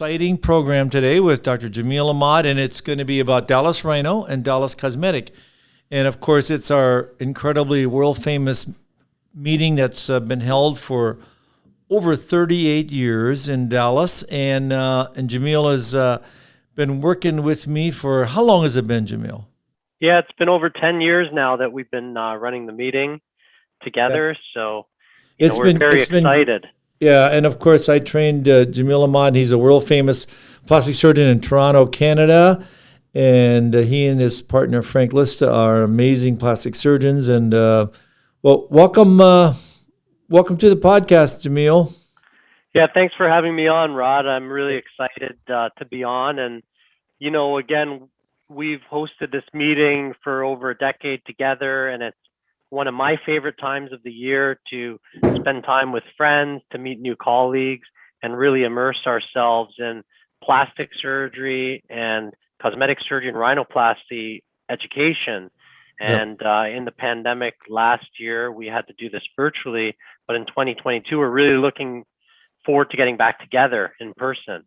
exciting program today with Dr. Jamil Ahmad, and it's going to be about Dallas Rhino and Dallas Cosmetic. And of course, it's our incredibly world-famous meeting that's been held for over 38 years in Dallas. And Jamil has been working with me for, how long has it been, Jamil? Yeah, it's been over 10 years now that we've been running the meeting together. So we're very excited. Yeah, and of course, I trained Jamil Ahmad. He's a world-famous plastic surgeon in Toronto, Canada. And he and his partner, Frank Lista, are amazing plastic surgeons. And, welcome to the podcast, Jamil. Yeah, thanks for having me on, Rod. I'm really excited to be on. And, again, we've hosted this meeting for over a decade together, and it's one of my favorite times of the year to spend time with friends, to meet new colleagues, and really immerse ourselves in plastic surgery and cosmetic surgery and rhinoplasty education. And in the pandemic last year, we had to do this virtually, but in 2022, we're really looking forward to getting back together in person.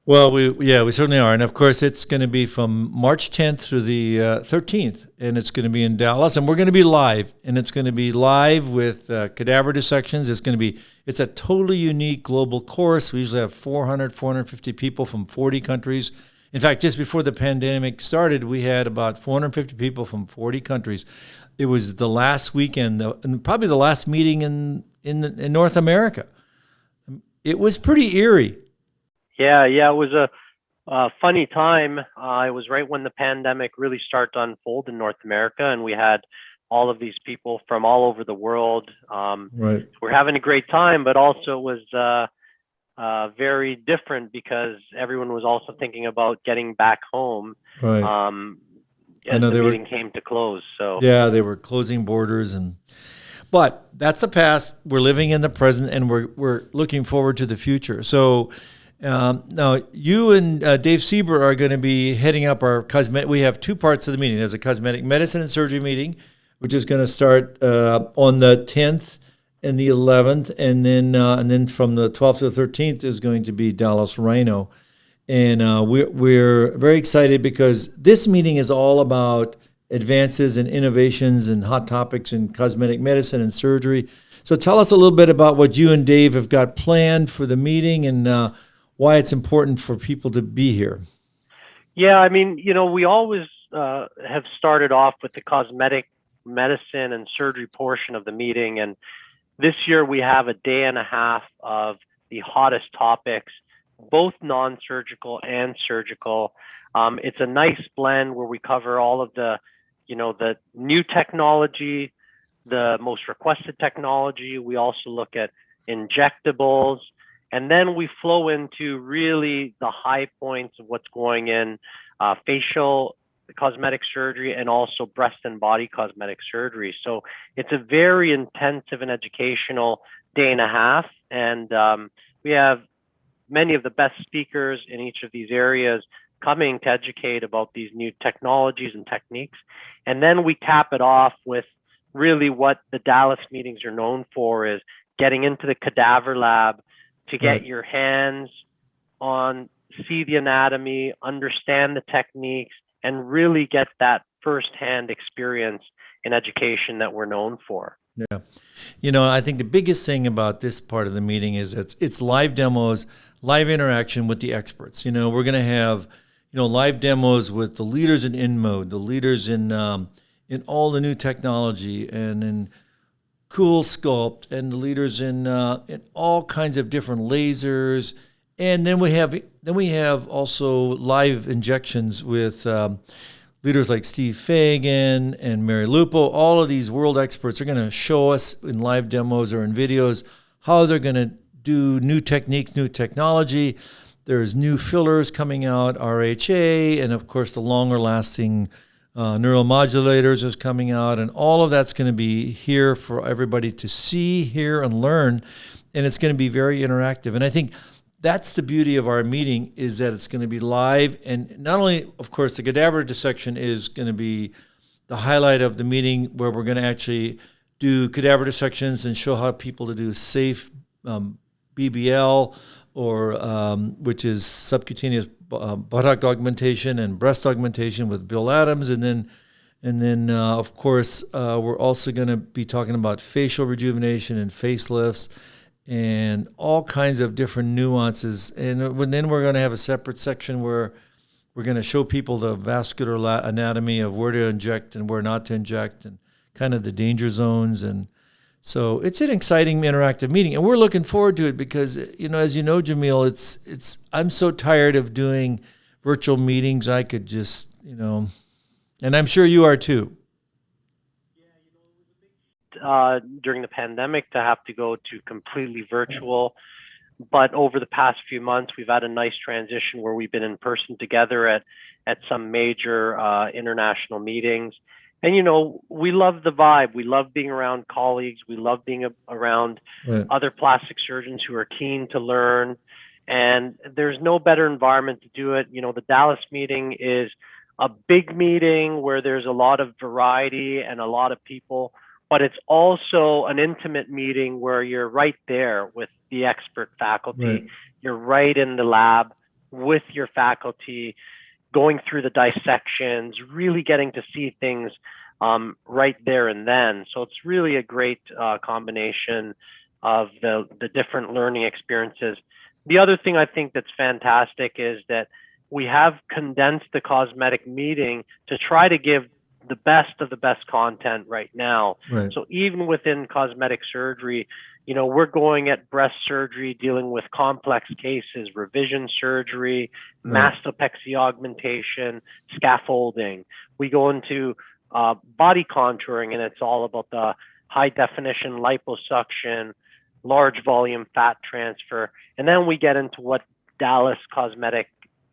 Well, we certainly are. And of course, it's going to be from March 10th through the 13th, and it's going to be in Dallas, and we're going to be live, and it's going to be live with cadaver dissections. It's a totally unique global course. We usually have 450 people from 40 countries. In fact, just before the pandemic started, we had about 450 people from 40 countries. It was the last weekend, and probably the last meeting in North America. It was pretty eerie. Yeah, it was a funny time. It was right when the pandemic really started to unfold in North America, and we had all of these people from all over the world. Right. We're having a great time, but also it was very different because everyone was also thinking about getting back home. Right. As the meeting came to close. So yeah, they were closing borders, but that's the past. We're living in the present, and we're looking forward to the future. So now you and Dave Sieber are going to be heading up our cosmetic. We have two parts of the meeting. There's a cosmetic medicine and surgery meeting, which is going to start on the 10th and the 11th, and then from the 12th to the 13th is going to be Dallas Rhino. And we're very excited because this meeting is all about advances and innovations and hot topics in cosmetic medicine and surgery. So tell us a little bit about what you and Dave have got planned for the meeting and why it's important for people to be here. Yeah, I mean, we always have started off with the cosmetic medicine and surgery portion of the meeting. And this year we have a day and a half of the hottest topics, both non-surgical and surgical. It's a nice blend where we cover all of the new technology, the most requested technology. We also look at injectables, and then we flow into really the high points of what's going in facial cosmetic surgery and also breast and body cosmetic surgery. So it's a very intensive and educational day and a half, and we have many of the best speakers in each of these areas coming to educate about these new technologies and techniques. And then we cap it off with really what the Dallas meetings are known for, is getting into the cadaver lab to get your hands on, see the anatomy, understand the techniques, and really get that firsthand experience in education that we're known for. Yeah. I think the biggest thing about this part of the meeting is it's live demos, live interaction with the experts. We're going to have, live demos with the leaders in InMode, the leaders in all the new technology and in Cool Sculpt, and the leaders in all kinds of different lasers. And then we have also live injections with leaders like Steve Fagan and Mary Lupo. All of these world experts are going to show us in live demos or in videos how they're going to do new techniques, new technology. There's new fillers coming out, RHA, and of course the longer lasting neuromodulators is coming out, and all of that's going to be here for everybody to see, hear, and learn, and it's going to be very interactive. And I think that's the beauty of our meeting, is that it's going to be live, and not only, of course, the cadaver dissection is going to be the highlight of the meeting, where we're going to actually do cadaver dissections and show how people to do safe BBL, which is subcutaneous buttock augmentation and breast augmentation with Bill Adams, and then of course we're also going to be talking about facial rejuvenation and facelifts and all kinds of different nuances. And then we're going to have a separate section where we're going to show people the vascular anatomy of where to inject and where not to inject, and kind of the danger zones. And so it's an exciting interactive meeting, and we're looking forward to it because, as you know, Jamil, I'm so tired of doing virtual meetings. I could just, and I'm sure you are too. During the pandemic to have to go to completely virtual. But over the past few months, we've had a nice transition where we've been in person together at some major international meetings. And, we love the vibe. We love being around colleagues. We love being around other plastic surgeons who are keen to learn. And there's no better environment to do it. The Dallas meeting is a big meeting where there's a lot of variety and a lot of people, but it's also an intimate meeting where you're right there with the expert faculty. Right. You're right in the lab with your faculty, going through the dissections, really getting to see things right there and then. So it's really a great combination of the different learning experiences. The other thing I think that's fantastic is that we have condensed the cosmetic meeting to try to give the best of the best content right now. Right. So even within cosmetic surgery, we're going at breast surgery, dealing with complex cases, revision surgery, mastopexy augmentation, scaffolding. We go into body contouring, and it's all about the high definition liposuction, large volume fat transfer. And then we get into what Dallas Cosmetic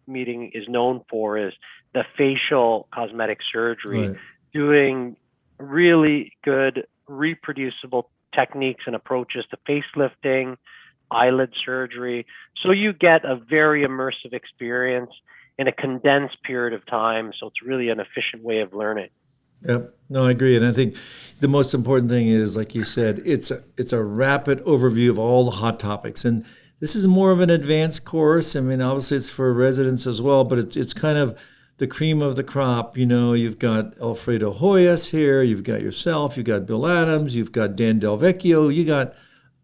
meeting is known for, is the facial cosmetic surgery, doing really good reproducible techniques and approaches to facelifting, eyelid surgery. So you get a very immersive experience in a condensed period of time. So it's really an efficient way of learning. Yep. No, I agree. And I think the most important thing is, like you said, it's a rapid overview of all the hot topics. And this is more of an advanced course. I mean, obviously it's for residents as well, but it's kind of the cream of the crop. You've got Alfredo Hoyas here, you've got yourself, you've got Bill Adams, you've got Dan Del Vecchio, you got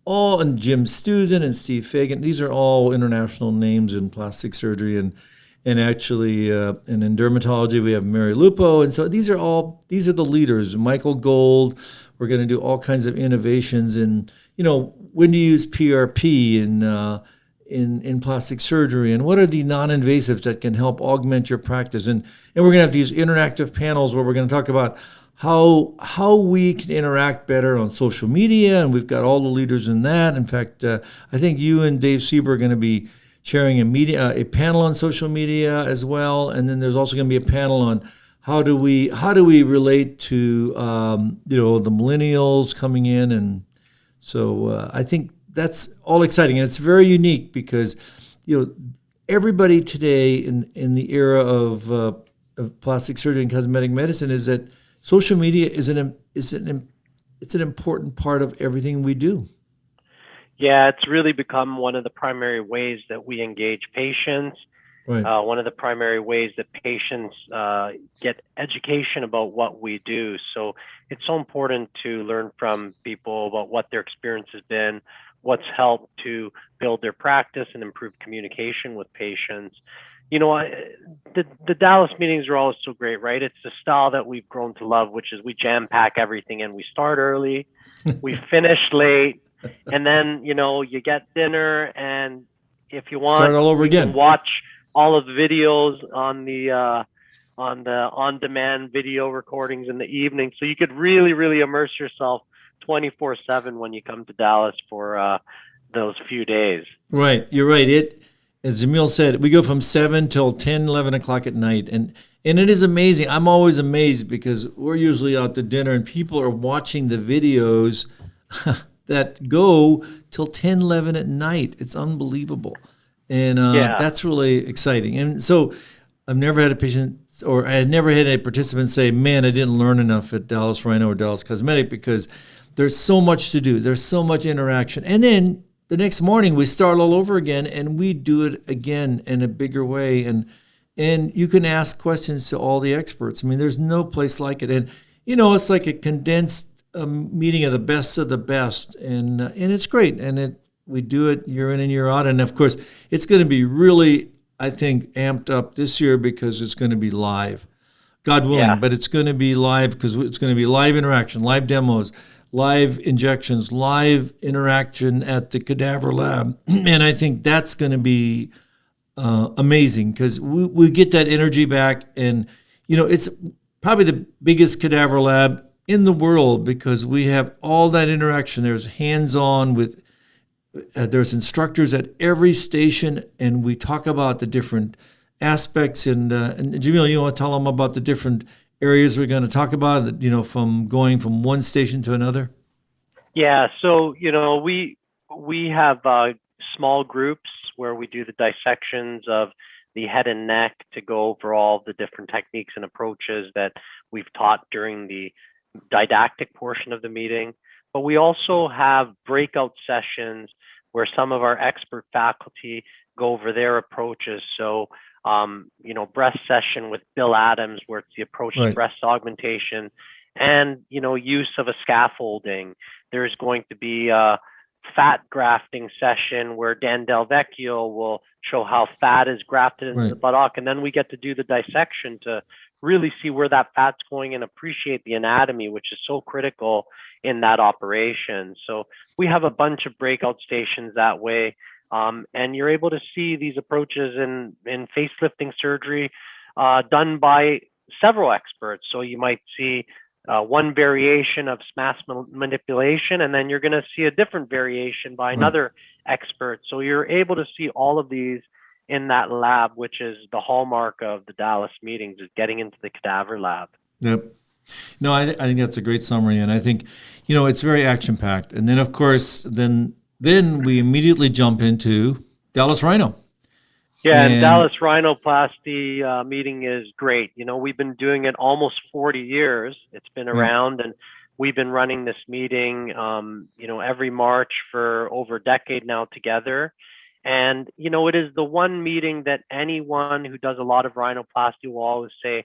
and Jim Stuzen and Steve Fagan. These are all international names in plastic surgery, and actually and in dermatology we have Mary Lupo. And so these are the leaders. Michael Gold. We're going to do all kinds of innovations in when to use PRP in plastic surgery, and what are the non-invasives that can help augment your practice. And we're going to have these interactive panels where we're going to talk about how we can interact better on social media, and we've got all the leaders in that. In fact, I think you and Dave Sieber are going to be sharing a panel on social media as well, and then there's also going to be a panel on how do we relate to the millennials coming in. And so I think that's all exciting, and it's very unique because everybody today in the era of plastic surgery and cosmetic medicine is that social media is an important part of everything we do. Yeah, it's really become one of the primary ways that we engage patients. Right. One of the primary ways that patients get education about what we do. So it's so important to learn from people about what their experience has been, what's helped to build their practice and improve communication with patients. The Dallas meetings are always so great, right? It's the style that we've grown to love, which is we jam pack everything in. We start early, we finish late, and then, you get dinner, and if you want, start all over again. You can watch all of the videos on the on-demand video recordings in the evening. So you could really, really immerse yourself 24/7 when you come to Dallas for those few days. Right. You're right. As Jamil said, we go from 7 till 10, 11 o'clock at night. And it is amazing. I'm always amazed because we're usually out to dinner and people are watching the videos that go till 10, 11 at night. It's unbelievable. And that's really exciting. And so I've never had a patient, or I had never had a participant say, man, I didn't learn enough at Dallas Rhino or Dallas Cosmetic, because there's so much to do. There's so much interaction. And then the next morning we start all over again, and we do it again in a bigger way. And you can ask questions to all the experts. I mean, there's no place like it. And, it's like a condensed meeting of the best, and it's great. And we do it year in and year out. And, of course, it's going to be really, I think, amped up this year because it's going to be live. God willing, Yeah. but it's going to be live because it's going to be live interaction, live demos, live injections, live interaction at the cadaver lab. And I think that's going to be amazing because we get that energy back. And, it's probably the biggest cadaver lab in the world because we have all that interaction. There's hands-on with, there's instructors at every station, and we talk about the different aspects. And Jamil, you want to tell them about the different areas we're going to talk about, from going from one station to another? Yeah, so we have small groups where we do the dissections of the head and neck to go over all the different techniques and approaches that we've taught during the didactic portion of the meeting. But we also have breakout sessions where some of our expert faculty go over their approaches. So breast session with Bill Adams, where it's the approach to breast augmentation and, use of a scaffolding. There's going to be a fat grafting session where Dan Del Vecchio will show how fat is grafted into the buttock. And then we get to do the dissection to really see where that fat's going and appreciate the anatomy, which is so critical in that operation. So we have a bunch of breakout stations that way. And you're able to see these approaches in facelifting surgery done by several experts. So you might see one variation of mass manipulation, and then you're going to see a different variation by another expert. So you're able to see all of these in that lab, which is the hallmark of the Dallas meetings, is getting into the cadaver lab. Yep. No, I think that's a great summary. And I think, it's very action-packed. And then, of course, then we immediately jump into Dallas Rhino. Yeah, and Dallas Rhinoplasty meeting is great. We've been doing it almost 40 years. It's been around, and we've been running this meeting, every March for over a decade now together. And, it is the one meeting that anyone who does a lot of rhinoplasty will always say,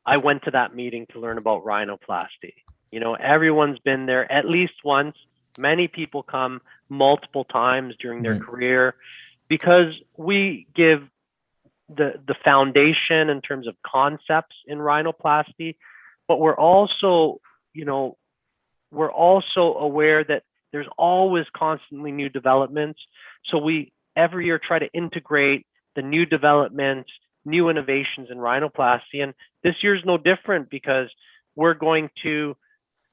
I went to that meeting to learn about rhinoplasty. Everyone's been there at least once. Many people come multiple times during their career because we give the foundation in terms of concepts in rhinoplasty, but we're also aware that there's always constantly new developments. So we every year try to integrate the new developments, new innovations in rhinoplasty. And this year is no different because we're going to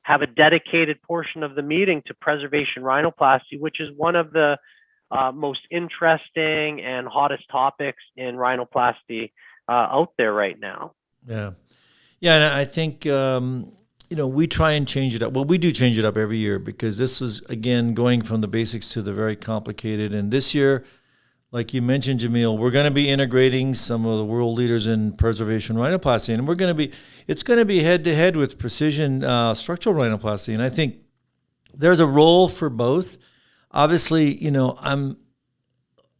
have a dedicated portion of the meeting to preservation rhinoplasty, which is one of the most interesting and hottest topics in rhinoplasty out there right now. Yeah. Yeah, and I think, we try and change it up. Well, we do change it up every year because this is, again, going from the basics to the very complicated. And this year, like you mentioned, Jamil, we're going to be integrating some of the world leaders in preservation rhinoplasty. And it's going to be head-to-head with precision structural rhinoplasty. And I think there's a role for both. Obviously, I'm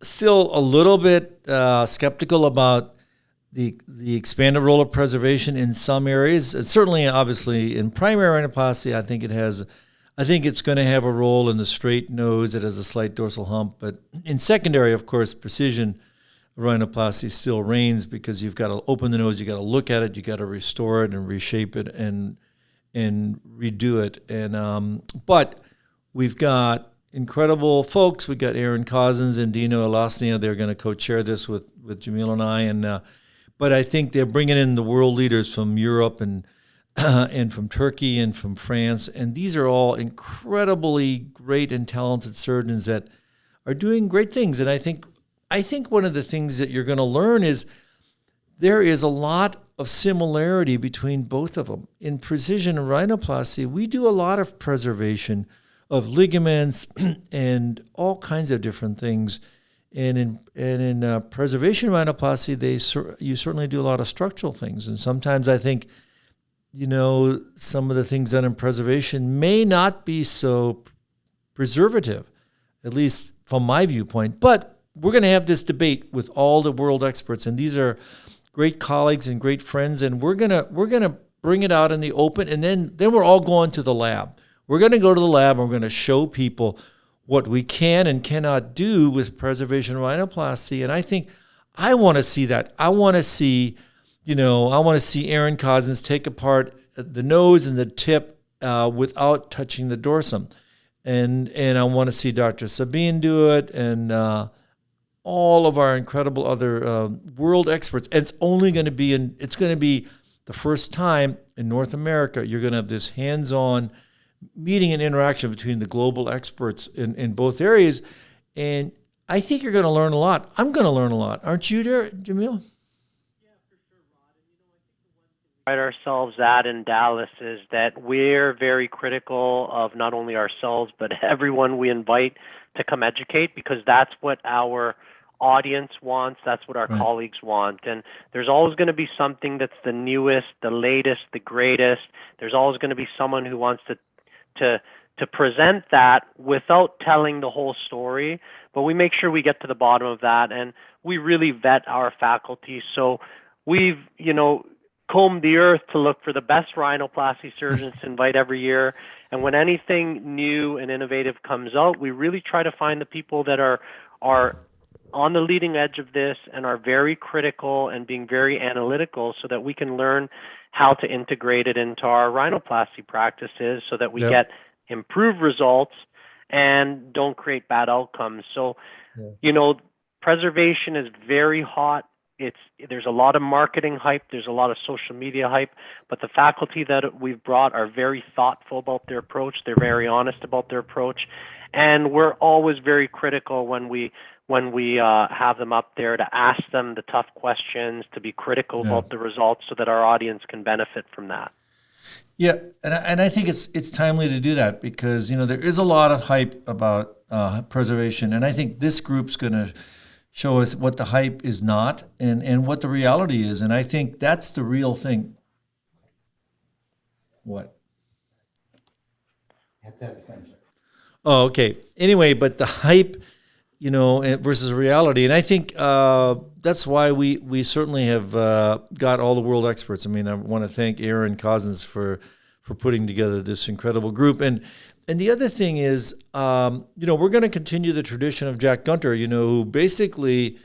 still a little bit skeptical about the expanded role of preservation in some areas. Certainly, obviously, in primary rhinoplasty, I think it's going to have a role in the straight nose that has a slight dorsal hump. But in secondary, of course, precision rhinoplasty still reigns because you've got to open the nose, you got to look at it, you got to restore it and reshape it and redo it. And but we've got incredible folks. We've got Aaron Cousins and Dino Elasnia. They're going to co-chair this with Jamil and I. But I think they're bringing in the world leaders from Europe and from Turkey and from France. And these are all incredibly great and talented surgeons that are doing great things. And I think one of the things that you're going to learn is there is a lot of similarity between both of them. In precision rhinoplasty, we do a lot of preservation of ligaments and all kinds of different things. And in preservation rhinoplasty, you certainly do a lot of structural things. And sometimes I think, some of the things done in preservation may not be so preservative at least from my viewpoint. But we're going to have this debate with all the world experts, and these are great colleagues and great friends, and we're gonna bring it out in the open, and then we're all going to the lab. We're going to go to the lab, and we're going to show people what we can and cannot do with preservation rhinoplasty. And I think I want to see that. I want to see, Aaron Cousins take apart the nose and the tip without touching the dorsum. And I want to see Dr. Sabine do it, and all of our incredible other world experts. And it's going to be the first time in North America you're going to have this hands-on meeting and interaction between the global experts in both areas. And I think you're going to learn a lot. I'm going to learn a lot. Aren't you there, Jamil? Pride ourselves at in Dallas is that we're very critical of not only ourselves, but everyone we invite to come educate, because that's what our audience wants. That's what our colleagues want. And there's always going to be something that's the newest, the latest, the greatest. There's always going to be someone who wants to present that without telling the whole story. But we make sure we get to the bottom of that, and we really vet our faculty. So we've, combed the earth to look for the best rhinoplasty surgeons to invite every year. And when anything new and innovative comes out, we really try to find the people that are on the leading edge of this and are very critical and being very analytical, so that we can learn how to integrate it into our rhinoplasty practices so that we get improved results and don't create bad outcomes. So, preservation is very hot. There's a lot of marketing hype, there's a lot of social media hype, but the faculty that we've brought are very thoughtful about their approach. They're very honest about their approach, and we're always very critical when we have them up there, to ask them the tough questions, to be critical about the results, so that our audience can benefit from that. Yeah, and I think it's timely to do that, because there is a lot of hype about preservation, and I think this group's going to show us what the hype is not and what the reality is. And I think that's the real thing. What? You have to have a sensor. Oh, okay. Anyway, but the hype, versus reality. And I think that's why we certainly have got all the world experts. I mean, I want to thank Aaron Cousins for putting together this incredible group. And the other thing is, we're going to continue the tradition of Jack Gunter, who basically,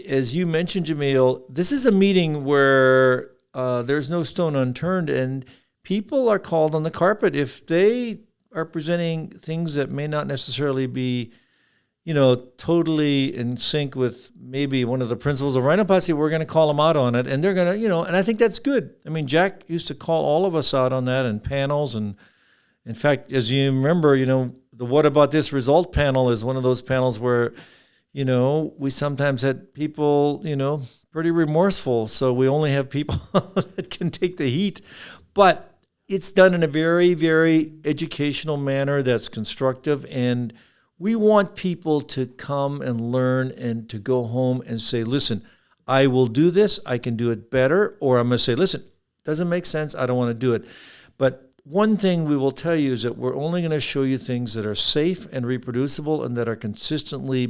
as you mentioned, Jamil, this is a meeting where there's no stone unturned, and people are called on the carpet if they are presenting things that may not necessarily be, totally in sync with maybe one of the principles of rhinoplasty. We're going to call them out on it, and they're going to, and I think that's good. I mean, Jack used to call all of us out on that in panels, and in fact, as you remember, the What About This Result panel is one of those panels where, we sometimes had people, pretty remorseful. So we only have people that can take the heat. But it's done in a very, very educational manner that's constructive. And we want people to come and learn and to go home and say, listen, I will do this. I can do it better. Or I'm going to say, listen, doesn't make sense. I don't want to do it. But one thing we will tell you is that we're only going to show you things that are safe and reproducible, and that are consistently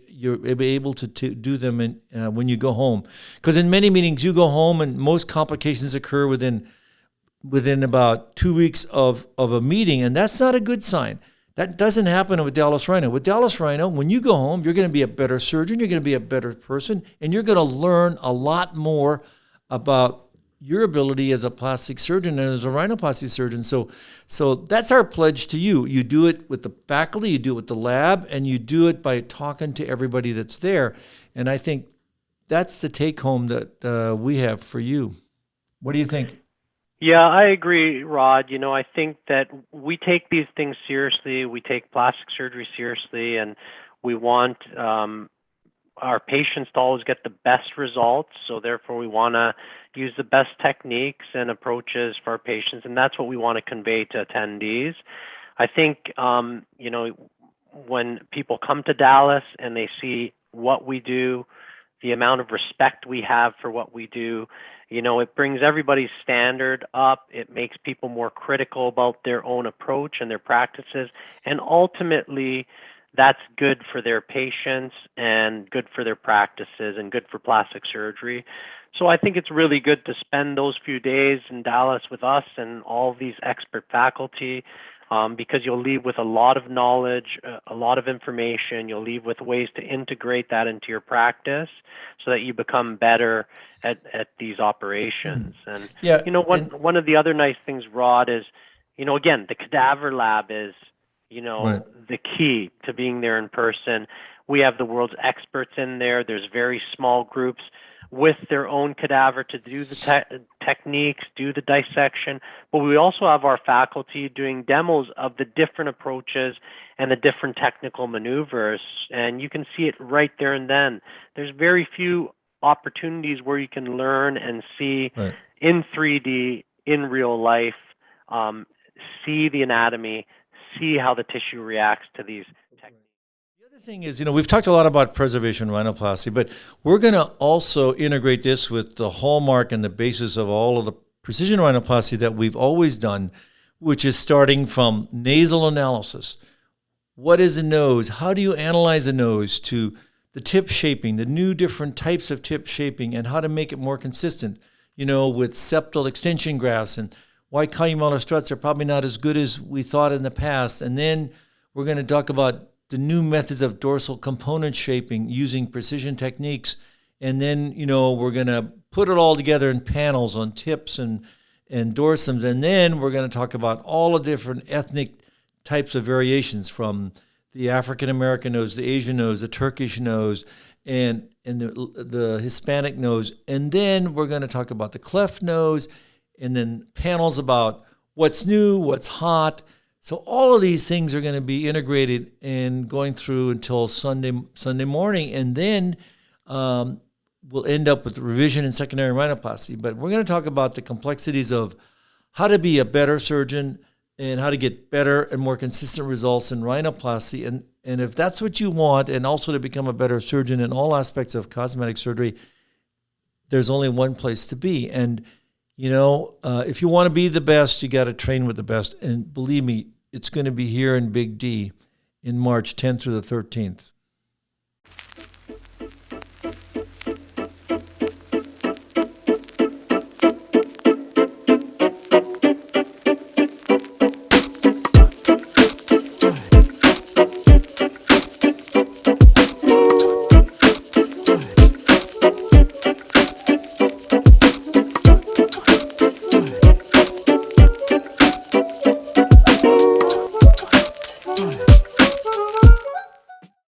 you'll be able to do them when you go home. Because in many meetings you go home and most complications occur within about 2 weeks of a meeting, and that's not a good sign. That doesn't happen with Dallas Rhino. With Dallas Rhino, when you go home, you're going to be a better surgeon, you're going to be a better person, and you're going to learn a lot more about your ability as a plastic surgeon and as a rhinoplasty surgeon. So that's our pledge to you. You do it with the faculty, you do it with the lab, and you do it by talking to everybody that's there. And I think that's the take home that we have for you. What do you think? Yeah, I agree, Rod. I think that we take these things seriously. We take plastic surgery seriously, and we want our patients to always get the best results. So therefore, we want to use the best techniques and approaches for our patients, and that's what we want to convey to attendees. I think, when people come to Dallas and they see what we do, the amount of respect we have for what we do, it brings everybody's standard up. It makes people more critical about their own approach and their practices. And ultimately, that's good for their patients and good for their practices and good for plastic surgery. So I think it's really good to spend those few days in Dallas with us and all these expert faculty, because you'll leave with a lot of knowledge, a lot of information. You'll leave with ways to integrate that into your practice so that you become better at these operations. And, Yeah. one of the other nice things, Rod, is, again, the cadaver lab is, Right. the key to being there in person. We have the world's experts in there. There's very small groups with their own cadaver to do the techniques, do the dissection. But we also have our faculty doing demos of the different approaches and the different technical maneuvers. And you can see it right there and then. There's very few opportunities where you can learn and see Right. in 3D, in real life, see the anatomy, see how the tissue reacts to these techniques. The other thing is, we've talked a lot about preservation rhinoplasty, but we're going to also integrate this with the hallmark and the basis of all of the precision rhinoplasty that we've always done, which is starting from nasal analysis. What is a nose? How do you analyze a nose? To the tip shaping, the new different types of tip shaping, and how to make it more consistent, with septal extension grafts, and why columnar struts are probably not as good as we thought in the past. And then we're going to talk about the new methods of dorsal component shaping using precision techniques. And then, we're going to put it all together in panels on tips and dorsums. And then we're going to talk about all the different ethnic types of variations, from the African-American nose, the Asian nose, the Turkish nose, and the Hispanic nose. And then we're going to talk about the cleft nose, and then panels about what's new, what's hot. So all of these things are going to be integrated and going through until Sunday morning, and then we'll end up with revision and secondary rhinoplasty. But we're going to talk about the complexities of how to be a better surgeon and how to get better and more consistent results in rhinoplasty. And if that's what you want, and also to become a better surgeon in all aspects of cosmetic surgery, there's only one place to be. And if you want to be the best, you got to train with the best. And believe me, it's going to be here in Big D in March 10th through the 13th.